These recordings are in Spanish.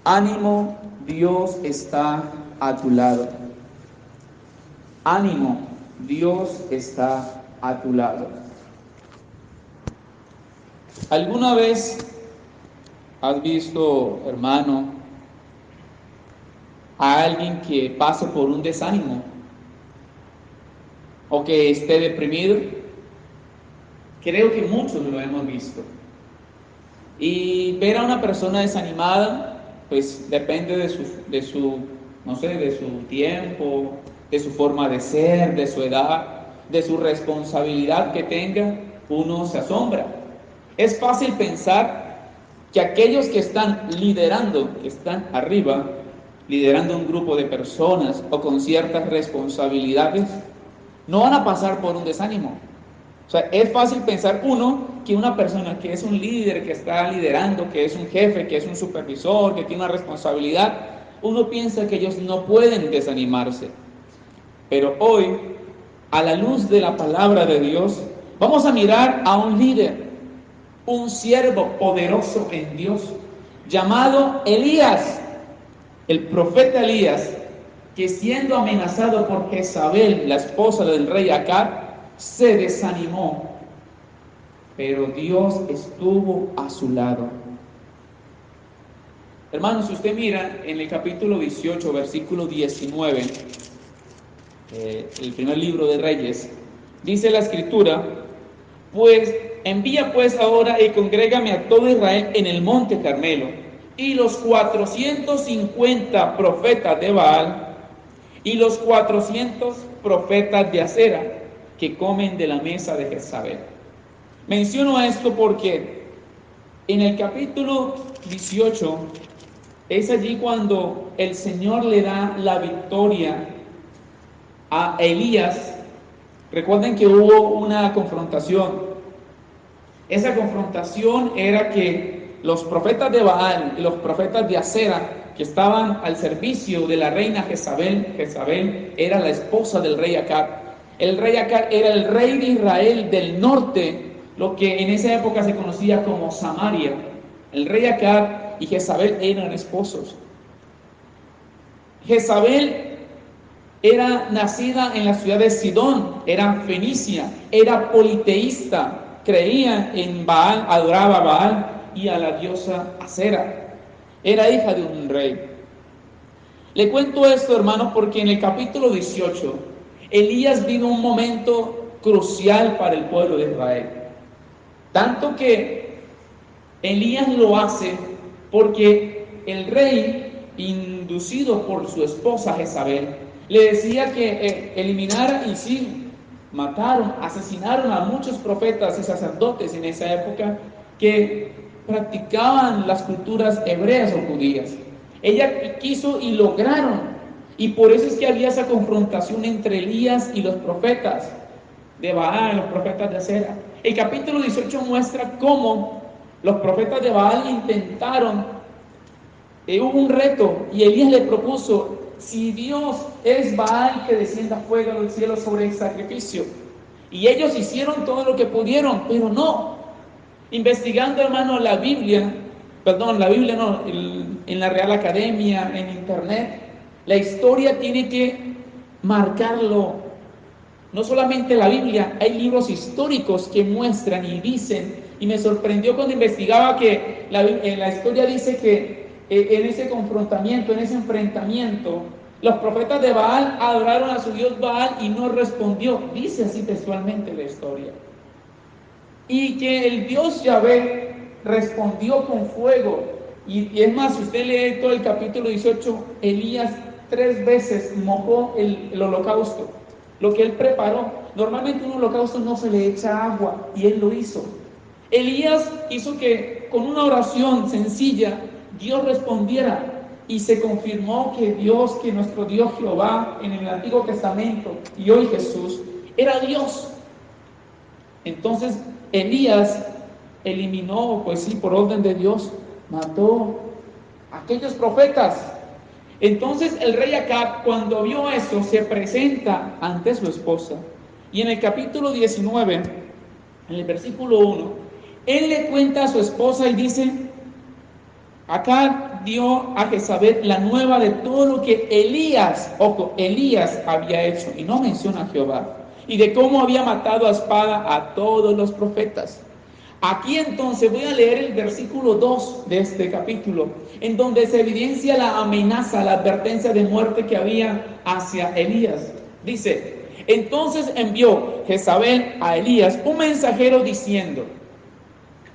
Ánimo, Dios está a tu lado. Ánimo, Dios está a tu lado. ¿Alguna vez has visto, hermano, a alguien que pase por un desánimo o que esté deprimido? Creo que muchos lo hemos visto. Y ver a una persona desanimada, pues depende no sé, de su tiempo, de su forma de ser, de su edad, de su responsabilidad que tenga, uno se asombra. Es fácil pensar que aquellos que están liderando, que están arriba, liderando un grupo de personas o con ciertas responsabilidades, no van a pasar por un desánimo. O sea, es fácil pensar que una persona que es un líder, que está liderando, que es un jefe, que es un supervisor, que tiene una responsabilidad, uno piensa que ellos no pueden desanimarse. Pero hoy, a la luz de la palabra de Dios, vamos a mirar a un líder, un siervo poderoso en Dios, llamado Elías, el profeta Elías, que siendo amenazado por Jezabel, la esposa del rey Acab, se desanimó, pero Dios estuvo a su lado. Hermanos, si usted mira en el capítulo 18, versículo 19, el primer libro de Reyes, dice la escritura: pues envía pues ahora y congrégame a todo Israel en el monte Carmelo, y los 450 profetas de Baal y los 400 profetas de Acera que comen de la mesa de Jezabel. Menciono esto porque en el capítulo 18 es allí cuando el Señor le da la victoria a Elías. Recuerden que hubo una confrontación. Esa confrontación era que los profetas de Baal y los profetas de Acera, que estaban al servicio de la reina Jezabel, Jezabel era la esposa del rey Acab. El rey Acab era el rey de Israel del norte, lo que en esa época se conocía como Samaria. El rey Acab y Jezabel eran esposos. Jezabel era nacida en la ciudad de Sidón, era fenicia, era politeísta, creía en Baal, adoraba a Baal y a la diosa Acera. Era hija de un rey. Le cuento esto, hermano, porque en el capítulo 18, Elías vino un momento crucial para el pueblo de Israel. Tanto que Elías lo hace porque el rey, inducido por su esposa Jezabel, le decía que eliminara, y sí, mataron, asesinaron a muchos profetas y sacerdotes en esa época que practicaban las culturas hebreas o judías. Ella quiso y lograron, y por eso es que había esa confrontación entre Elías y los profetas de Baal, los profetas de Acera. El capítulo 18 muestra cómo los profetas de Baal intentaron, hubo un reto, y Elías le propuso: si Dios es Baal, que descienda fuego del cielo sobre el sacrificio. Y ellos hicieron todo lo que pudieron, pero no. Investigando, hermano, la Biblia no, en la Real Academia, en internet, la historia tiene que marcarlo. No solamente la Biblia, hay libros históricos que muestran y dicen, y me sorprendió cuando investigaba que en la historia dice que en ese confrontamiento, en ese enfrentamiento, los profetas de Baal adoraron a su dios Baal y no respondió. Dice así textualmente la historia. Y que el dios Yahvé respondió con fuego. Y es más, si usted lee todo el capítulo 18, Elías 3 veces mojó el holocausto, lo que él preparó. Normalmente un holocausto no se le echa agua, y él lo hizo. Elías hizo que con una oración sencilla Dios respondiera, y se confirmó que Dios, que nuestro Dios Jehová en el Antiguo Testamento y hoy Jesús, era Dios. Entonces Elías eliminó, pues sí, por orden de Dios, mató a aquellos profetas. Entonces el rey Acab, cuando vio eso, se presenta ante su esposa, y en el capítulo 19, en el versículo 1, él le cuenta a su esposa y dice: Acab dio a Jezabel la nueva de todo lo que Elías había hecho, y no menciona a Jehová, y de cómo había matado a espada a todos los profetas. Aquí entonces voy a leer el versículo 2 de este capítulo, en donde se evidencia la amenaza, la advertencia de muerte que había hacia Elías. Dice: entonces envió Jezabel a Elías un mensajero diciendo: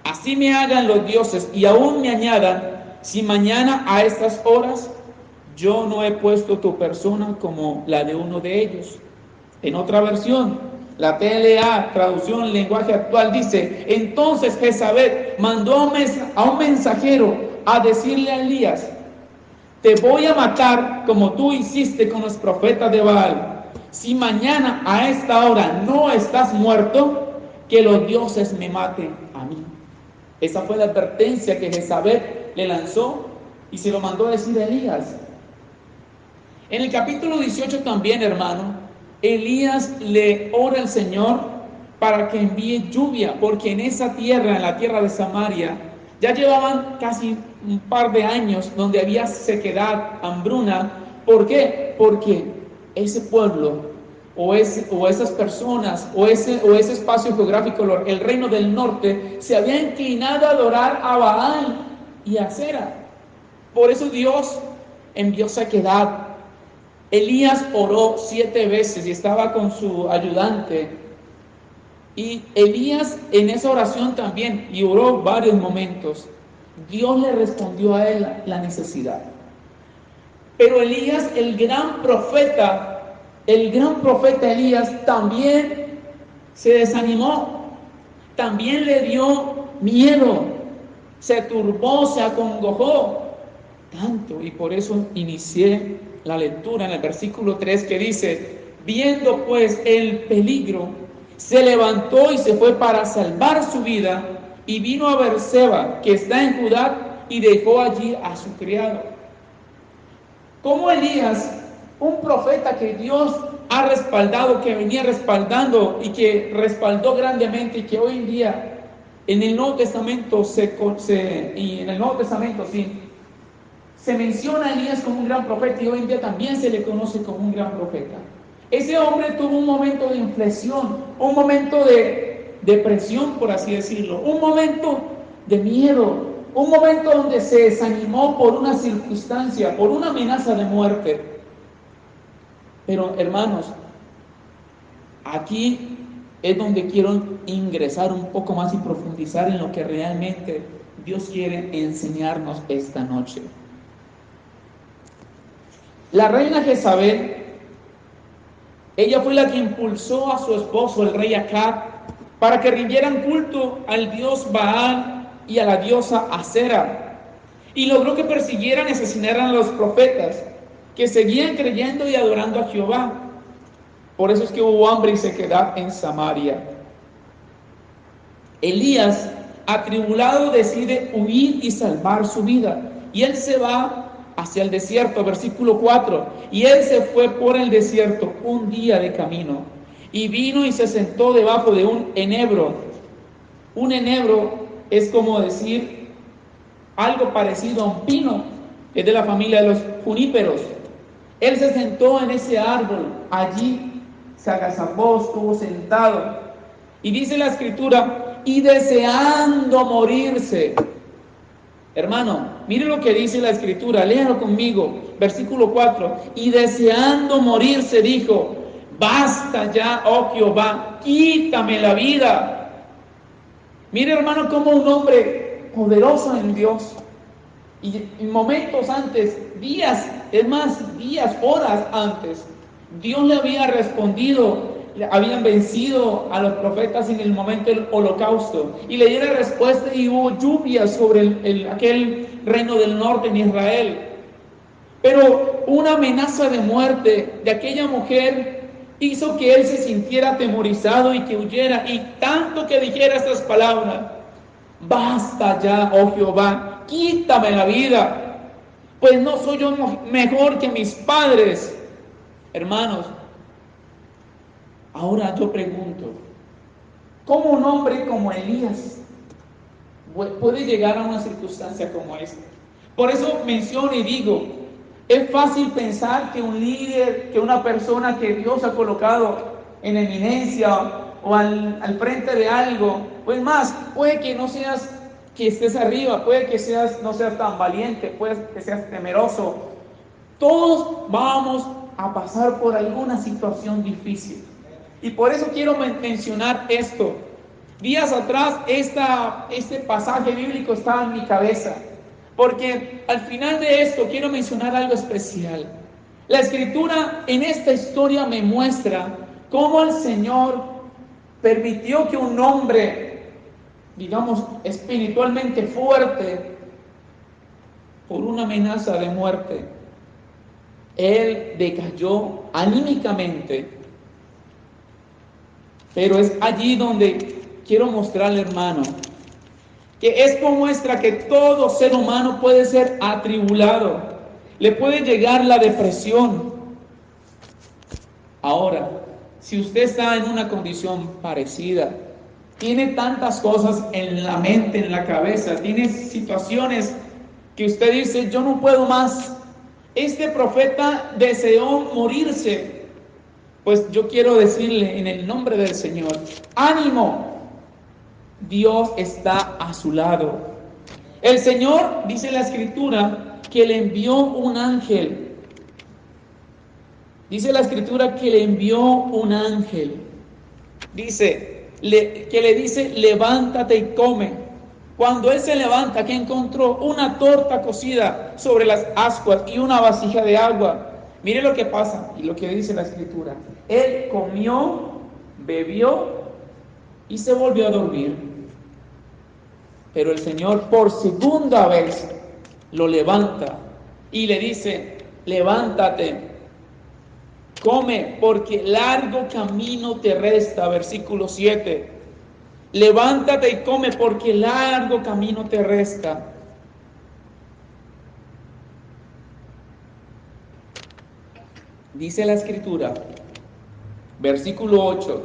así me hagan los dioses y aún me añadan, si mañana a estas horas yo no he puesto tu persona como la de uno de ellos. En otra versión, la TLA, traducción lenguaje actual, dice: entonces Jezabel mandó a un mensajero a decirle a Elías: te voy a matar como tú hiciste con los profetas de Baal. Si mañana a esta hora no estás muerto, que los dioses me maten a mí. Esa fue la advertencia que Jezabel le lanzó y se lo mandó a decir a Elías. En el capítulo 18 también, hermano, Elías le ora al Señor para que envíe lluvia, porque en esa tierra, en la tierra de Samaria, ya llevaban casi un par de años donde había sequedad, hambruna. ¿Por qué? Porque ese pueblo o esas personas o ese espacio geográfico, el reino del norte, se había inclinado a adorar a Baal y a Acera. Por eso Dios envió sequedad. Elías oró 7 veces y estaba con su ayudante. Y Elías en esa oración también, y oró varios momentos, Dios le respondió a él la necesidad. Pero Elías, el gran profeta Elías también se desanimó, también le dio miedo, se turbó, se acongojó tanto, y por eso inicié la lectura en el versículo 3 que dice: viendo pues el peligro, se levantó y se fue para salvar su vida, y vino a Beerseba, que está en Judá, y dejó allí a su criado. Como Elías, un profeta que Dios ha respaldado, que venía respaldando y que respaldó grandemente, y que hoy en día en el Nuevo Testamento se menciona a Elías como un gran profeta, y hoy en día también se le conoce como un gran profeta. Ese hombre tuvo un momento de inflexión, un momento de depresión, por así decirlo, un momento de miedo, un momento donde se desanimó por una circunstancia, por una amenaza de muerte. Pero hermanos, aquí es donde quiero ingresar un poco más y profundizar en lo que realmente Dios quiere enseñarnos esta noche. La reina Jezabel, ella fue la que impulsó a su esposo, el rey Acab, para que rindieran culto al dios Baal y a la diosa Acera, y logró que persiguieran y asesinaran a los profetas que seguían creyendo y adorando a Jehová. Por eso es que hubo hambre y sequedad en Samaria. Elías, atribulado, decide huir y salvar su vida, y él se va hacia el desierto, versículo 4, y él se fue por el desierto un día de camino, y vino y se sentó debajo de un enebro. Un enebro es como decir algo parecido a un pino, es de la familia de los juníperos. Él se sentó en ese árbol, allí se agazapó, estuvo sentado, y dice la escritura: y deseando morirse. Hermano, mire lo que dice la escritura, léalo conmigo, versículo 4, y deseando morirse dijo: basta ya, oh Jehová, quítame la vida. Mire, hermano, como un hombre poderoso en Dios, y momentos antes, días, horas antes, Dios le había respondido, habían vencido a los profetas en el momento del holocausto, y le dieron respuesta, y hubo lluvia sobre aquel reino del norte en Israel. Pero una amenaza de muerte de aquella mujer hizo que él se sintiera atemorizado y que huyera, y tanto que dijera estas palabras: basta ya, oh Jehová, quítame la vida, pues no soy yo mejor que mis padres. Hermanos, ahora yo pregunto, ¿cómo un hombre como Elías puede llegar a una circunstancia como esta? Por eso menciono y digo, es fácil pensar que un líder, que una persona que Dios ha colocado en eminencia o al frente de algo, pues más, puede que no seas, que estés arriba, puede que no seas tan valiente, puede que seas temeroso. Todos vamos a pasar por alguna situación difícil. Y por eso quiero mencionar esto. Días atrás este pasaje bíblico estaba en mi cabeza, porque al final de esto quiero mencionar algo especial. La Escritura en esta historia me muestra cómo el Señor permitió que un hombre, digamos, espiritualmente fuerte, por una amenaza de muerte, él decayó anímicamente. Pero es allí donde quiero mostrarle, hermano, que esto muestra que todo ser humano puede ser atribulado, le puede llegar la depresión. Ahora, si usted está en una condición parecida, tiene tantas cosas en la mente, en la cabeza, tiene situaciones que usted dice, yo no puedo más. Este profeta deseó morirse. Pues yo quiero decirle en el nombre del Señor, ánimo, Dios está a su lado. El Señor, dice la Escritura, que le envió un ángel. Dice la Escritura que le envió un ángel. Que le dice, levántate y come. Cuando él se levanta, que encontró una torta cocida sobre las ascuas y una vasija de agua. Mire lo que pasa y lo que dice la Escritura. Él comió, bebió y se volvió a dormir. Pero el Señor por segunda vez lo levanta y le dice, levántate, come, porque largo camino te resta. Versículo 7. Levántate y come, porque largo camino te resta. Dice la Escritura, versículo 8,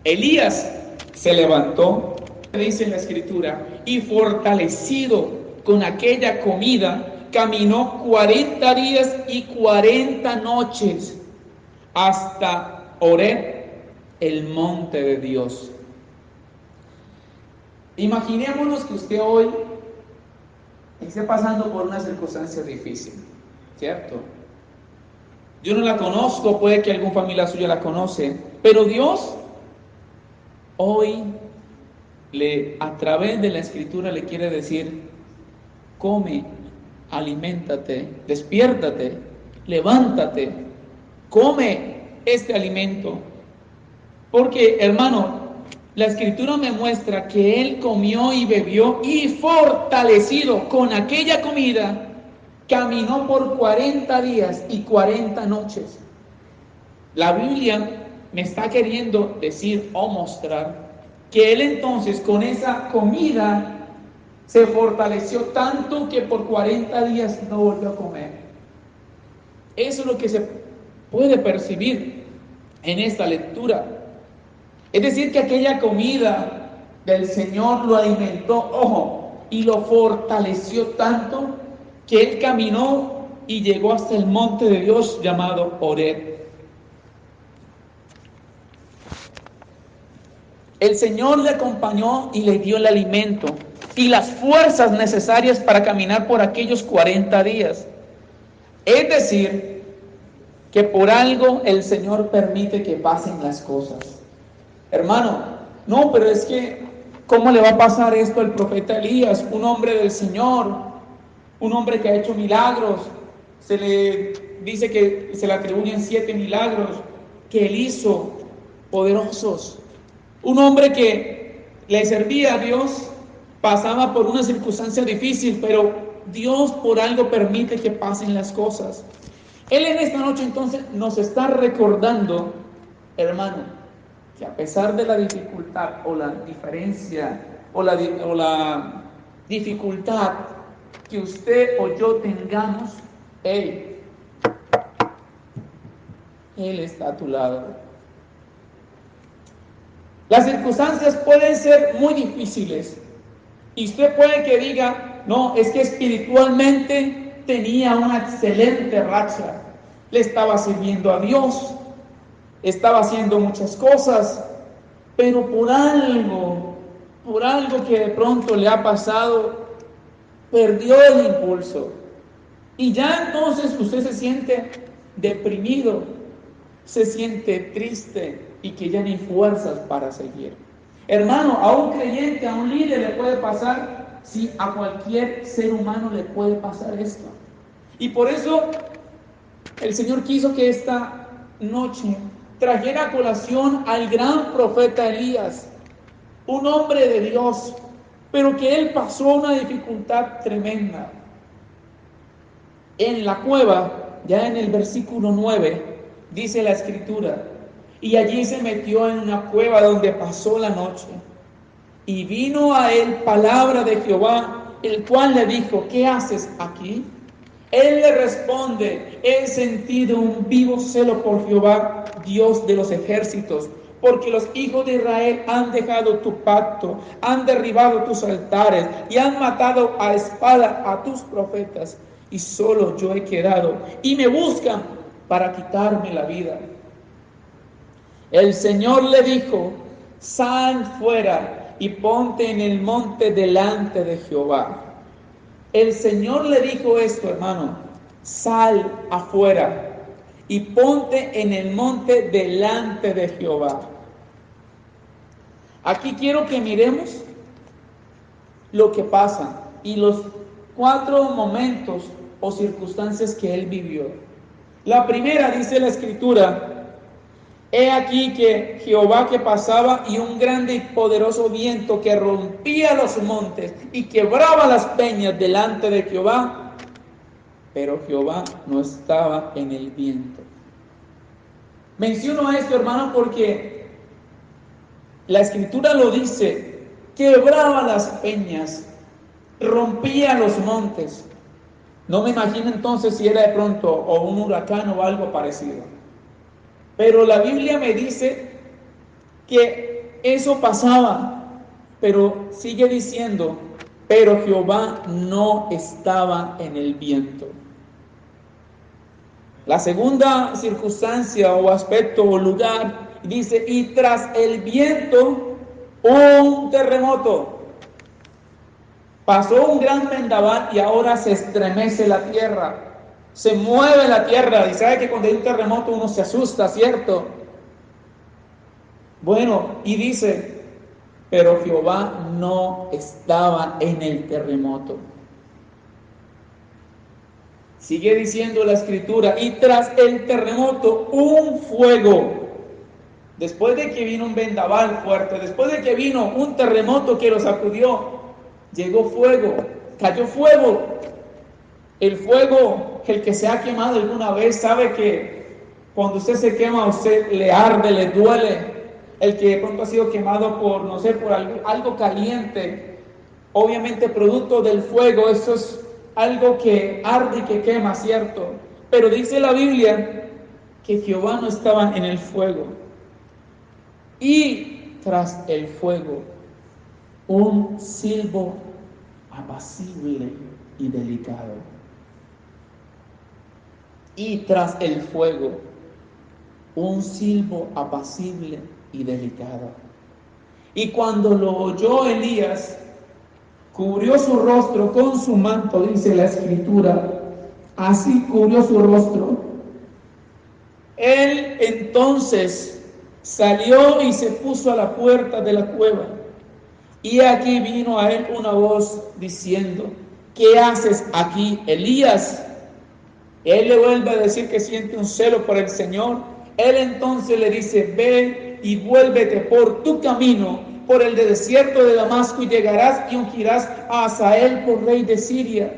Elías se levantó, dice la Escritura, y fortalecido con aquella comida, caminó 40 días y 40 noches hasta Horeb, el monte de Dios. Imaginémonos que usted hoy esté pasando por una circunstancia difícil, ¿cierto? Yo no la conozco, puede que algún familiar suyo la conoce, pero Dios hoy a través de la Escritura le quiere decir, come, aliméntate, despiértate, levántate, come este alimento. Porque, hermano, la Escritura me muestra que él comió y bebió y fortalecido con aquella comida, caminó por 40 días y 40 noches. La Biblia me está queriendo decir o mostrar que él entonces con esa comida se fortaleció tanto que por 40 días no volvió a comer. Eso es lo que se puede percibir en esta lectura. Es decir, que aquella comida del Señor lo alimentó, ojo, y lo fortaleció tanto que él caminó y llegó hasta el monte de Dios llamado Horeb. El Señor le acompañó y le dio el alimento y las fuerzas necesarias para caminar por aquellos 40 días. Es decir, que por algo el Señor permite que pasen las cosas. Hermano, no, pero es que, ¿cómo le va a pasar esto al profeta Elías? Un hombre del Señor, un hombre que ha hecho milagros. Se le dice que se le atribuyen 7 milagros que él hizo, poderosos. Un hombre que le servía a Dios, pasaba por una circunstancia difícil, pero Dios por algo permite que pasen las cosas. Él en esta noche entonces nos está recordando, hermano, que a pesar de la dificultad o la diferencia o la dificultad que usted o yo tengamos, Él está a tu lado. Las circunstancias pueden ser muy difíciles y usted puede que diga, No, es que espiritualmente tenía una excelente racha. Le estaba sirviendo a Dios, estaba haciendo muchas cosas, pero por algo que de pronto le ha pasado, perdió el impulso. Y ya entonces usted se siente deprimido, se siente triste y que ya no hay fuerzas para seguir. Hermano, a un creyente, a un líder le puede pasar, sí, a cualquier ser humano le puede pasar esto. Y por eso el Señor quiso que esta noche trajera a colación al gran profeta Elías, un hombre de Dios, pero que él pasó una dificultad tremenda. En la cueva, ya en el versículo 9, dice la escritura, y allí se metió en una cueva donde pasó la noche. Y vino a él palabra de Jehová, el cual le dijo, ¿qué haces aquí? Él le responde, he sentido un vivo celo por Jehová, Dios de los ejércitos, porque los hijos de Israel han dejado tu pacto, han derribado tus altares y han matado a espada a tus profetas, y solo yo he quedado, y me buscan para quitarme la vida. El Señor le dijo, sal fuera y ponte en el monte delante de Jehová. El Señor le dijo esto, hermano, sal afuera y ponte en el monte delante de Jehová. Aquí quiero que miremos lo que pasa y los 4 momentos o circunstancias que él vivió. La primera, dice la escritura, he aquí que Jehová que pasaba y un grande y poderoso viento que rompía los montes y quebraba las peñas delante de Jehová, pero Jehová no estaba en el viento. Menciono esto, hermano, porque la escritura lo dice, quebraba las peñas, rompía los montes. No me imagino entonces si era de pronto o un huracán o algo parecido. Pero la Biblia me dice que eso pasaba, pero sigue diciendo, pero Jehová no estaba en el viento. La segunda circunstancia o aspecto o lugar dice, y tras el viento un terremoto. Pasó un gran vendaval y ahora se estremece la tierra, se mueve la tierra. Y sabe que cuando hay un terremoto uno se asusta, ¿cierto? Bueno, y dice, pero Jehová no estaba en el terremoto. Sigue diciendo la escritura, y tras el terremoto un fuego. Después de que vino un vendaval fuerte, después de que vino un terremoto que lo sacudió, llegó fuego, cayó fuego. El fuego, el que se ha quemado alguna vez, sabe que cuando usted se quema, a usted le arde, le duele. El que de pronto ha sido quemado por, no sé, por algo caliente, obviamente producto del fuego, eso es algo que arde y que quema, ¿cierto? Pero dice la Biblia que Jehová no estaba en el fuego. Y tras el fuego, un silbo apacible y delicado. Y tras el fuego, un silbo apacible y delicado. Y cuando lo oyó Elías, cubrió su rostro con su manto, dice la escritura, así cubrió su rostro. Él entonces salió y se puso a la puerta de la cueva. Y aquí vino a él una voz diciendo, ¿qué haces aquí, Elías? Él le vuelve a decir que siente un celo por el Señor. Él entonces le dice, ve y vuélvete por tu camino, por el desierto de Damasco, y llegarás y ungirás a Hazael por rey de Siria.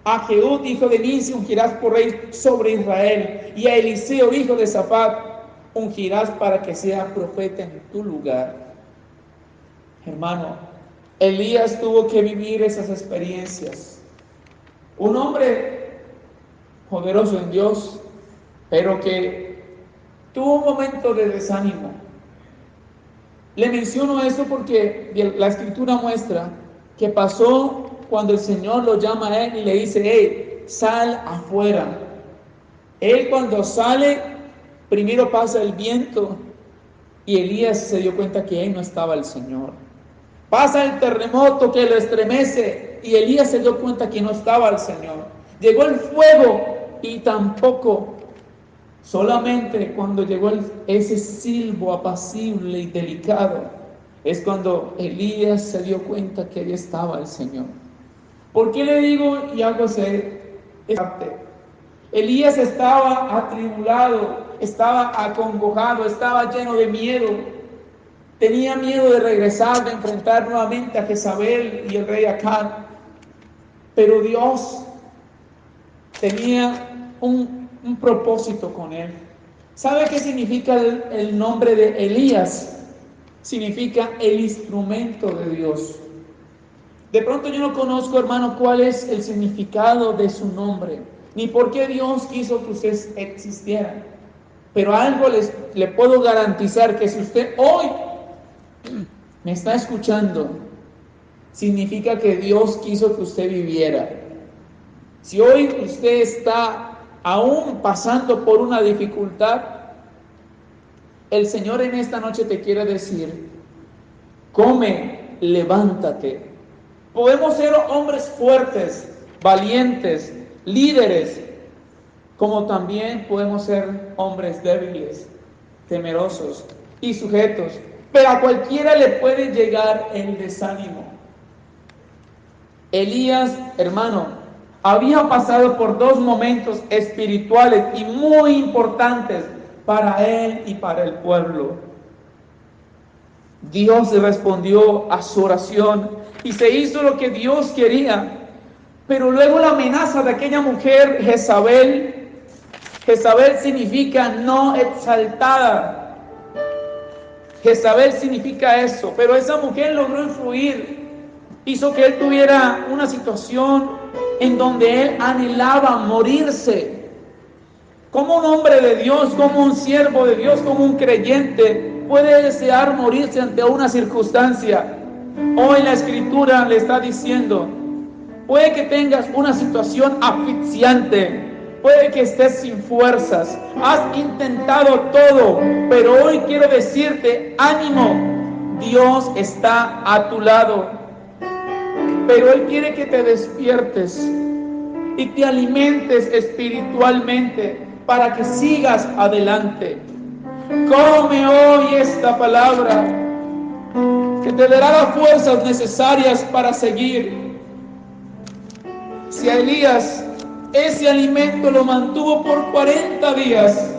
A Jehú, hijo de Nimsi, ungirás por rey sobre Israel. Y a Eliseo, hijo de Safat, ungirás para que sea profeta en tu lugar. Hermano, Elías tuvo que vivir esas experiencias. Un hombre poderoso en Dios, pero que tuvo un momento de desánimo. Le menciono esto porque la escritura muestra que pasó cuando el Señor lo llama a él y le dice, hey, sal afuera. Él cuando sale, primero pasa el viento y Elías se dio cuenta que ahí no estaba el Señor. Pasa el terremoto que lo estremece y Elías se dio cuenta que no estaba el Señor. Llegó el fuego y tampoco. Solamente cuando llegó ese silbo apacible y delicado, es cuando Elías se dio cuenta que ahí estaba el Señor. ¿Por qué le digo y hago ese parte? Elías estaba atribulado, estaba acongojado, estaba lleno de miedo. Tenía miedo de regresar, de enfrentar nuevamente a Jezabel y el rey Acab. Pero Dios tenía un propósito con él. ¿Sabe qué significa el nombre de Elías? Significa el instrumento de Dios. De pronto yo no conozco, hermano, cuál es el significado de su nombre, ni por qué Dios quiso que usted existiera. Pero algo le puedo garantizar, que si usted hoy me está escuchando, significa que Dios quiso que usted viviera. Si hoy usted está aún pasando por una dificultad, el Señor en esta noche te quiere decir, come, levántate. Podemos ser hombres fuertes, valientes, líderes, como también podemos ser hombres débiles, temerosos y sujetos. Pero a cualquiera le puede llegar el desánimo. Elías, hermano, había pasado por dos momentos espirituales y muy importantes para él y para el pueblo. Dios respondió a su oración y se hizo lo que Dios quería. Pero luego la amenaza de aquella mujer, Jezabel. Jezabel significa no exaltada. Jezabel significa eso. Pero esa mujer logró influir. Hizo que él tuviera una situación en donde él anhelaba morirse. Como un hombre de Dios, como un siervo de Dios, como un creyente, puede desear morirse ante una circunstancia. Hoy la Escritura le está diciendo, puede que tengas una situación asfixiante, puede que estés sin fuerzas, has intentado todo, pero hoy quiero decirte, ánimo, Dios está a tu lado. Pero Él quiere que te despiertes y te alimentes espiritualmente para que sigas adelante. Come hoy esta palabra que te dará las fuerzas necesarias para seguir. Si a Elías ese alimento lo mantuvo por 40 días,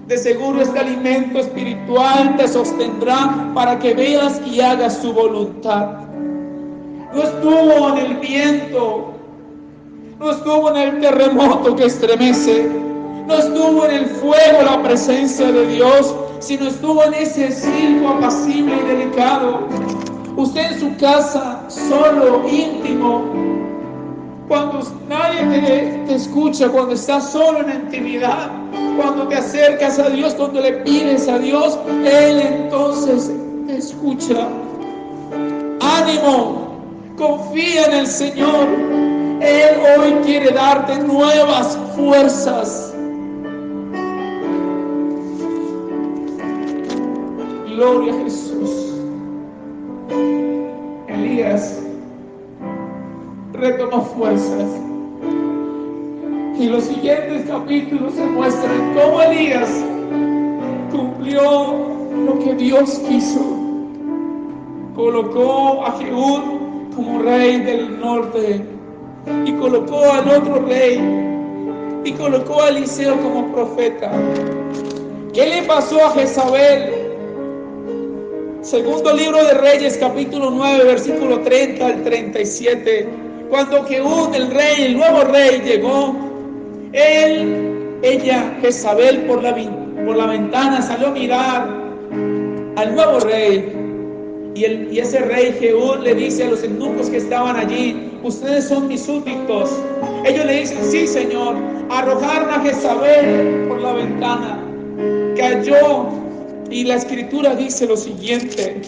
de seguro este alimento espiritual te sostendrá para que veas y hagas su voluntad. No estuvo en el viento, no estuvo en el terremoto que estremece, no estuvo en el fuego la presencia de Dios, sino estuvo en ese silbo apacible y delicado. Usted en su casa, solo, íntimo, cuando nadie te escucha, cuando estás solo en la intimidad, cuando te acercas a Dios, cuando le pides a Dios, Él entonces te escucha. Ánimo. Confía en el Señor. Él hoy quiere darte nuevas fuerzas. Gloria a Jesús. Elías retomó fuerzas. Y los siguientes capítulos se muestran cómo Elías cumplió lo que Dios quiso. Colocó a Jehú como rey del norte, y colocó al otro rey, y colocó a Eliseo como profeta. ¿Qué le pasó a Jezabel? Segundo libro de Reyes, capítulo 9, versículo 30 al 37. Cuando Jehú, el rey, el nuevo rey, llegó, Jezabel, por la ventana salió a mirar al nuevo rey. Y ese rey Jehú le dice a los eunucos que estaban allí, ustedes son mis súbditos. Ellos le dicen, sí, Señor. Arrojaron a Jezabel por la ventana, cayó, y la Escritura dice lo siguiente: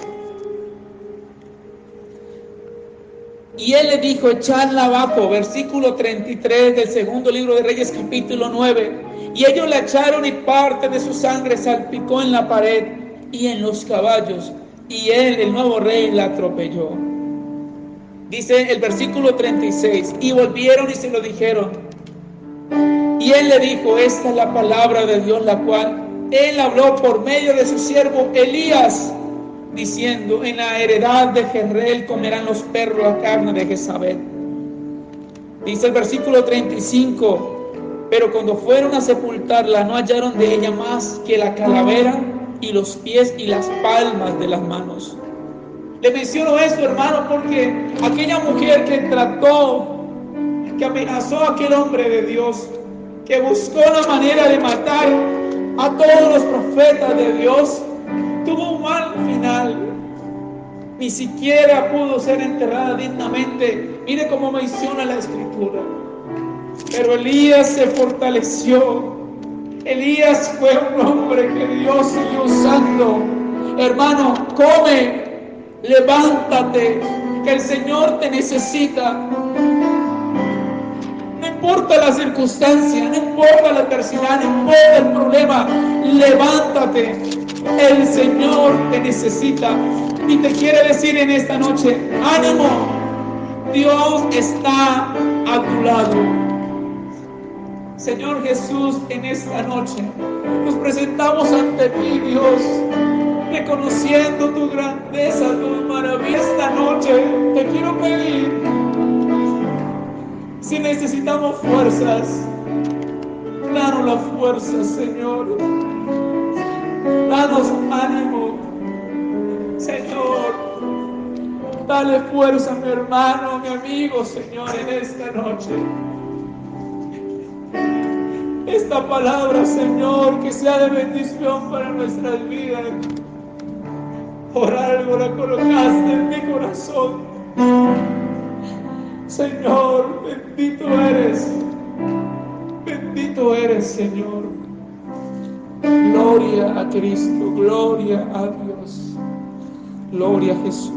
Y él le dijo, echadla abajo, versículo 33 del segundo libro de Reyes, capítulo 9. Y ellos la echaron y parte de su sangre salpicó en la pared y en los caballos. Y él, el nuevo rey, la atropelló. Dice el versículo 36, y volvieron y se lo dijeron. Y él le dijo, esta es la palabra de Dios, la cual él habló por medio de su siervo Elías, diciendo, en la heredad de Jezreel comerán los perros la carne de Jezabel. Dice el versículo 35, pero cuando fueron a sepultarla no hallaron de ella más que la calavera y los pies y las palmas de las manos. Le menciono esto, hermano, porque aquella mujer que trató, que amenazó a aquel hombre de Dios, que buscó la manera de matar a todos los profetas de Dios, tuvo un mal final. Ni siquiera pudo ser enterrada dignamente. Mire cómo menciona la Escritura. Pero Elías se fortaleció. Elías fue un hombre que Dios siguió usando. Hermano, come, levántate, que el Señor te necesita. No importa la circunstancia, no importa la adversidad, no importa el problema, levántate. El Señor te necesita y te quiere decir en esta noche, ánimo, Dios está a tu lado. Señor Jesús, en esta noche nos presentamos ante ti, Dios, reconociendo tu grandeza, tu maravilla. Esta noche te quiero pedir, si necesitamos fuerzas, danos la fuerza, Señor. Danos ánimo, Señor. Dale fuerza a mi hermano, mi amigo, Señor, en esta noche. Esta palabra, Señor, que sea de bendición para nuestras vidas. Por algo la colocaste en mi corazón. Señor, bendito eres, Señor. Gloria a Cristo, gloria a Dios, gloria a Jesús.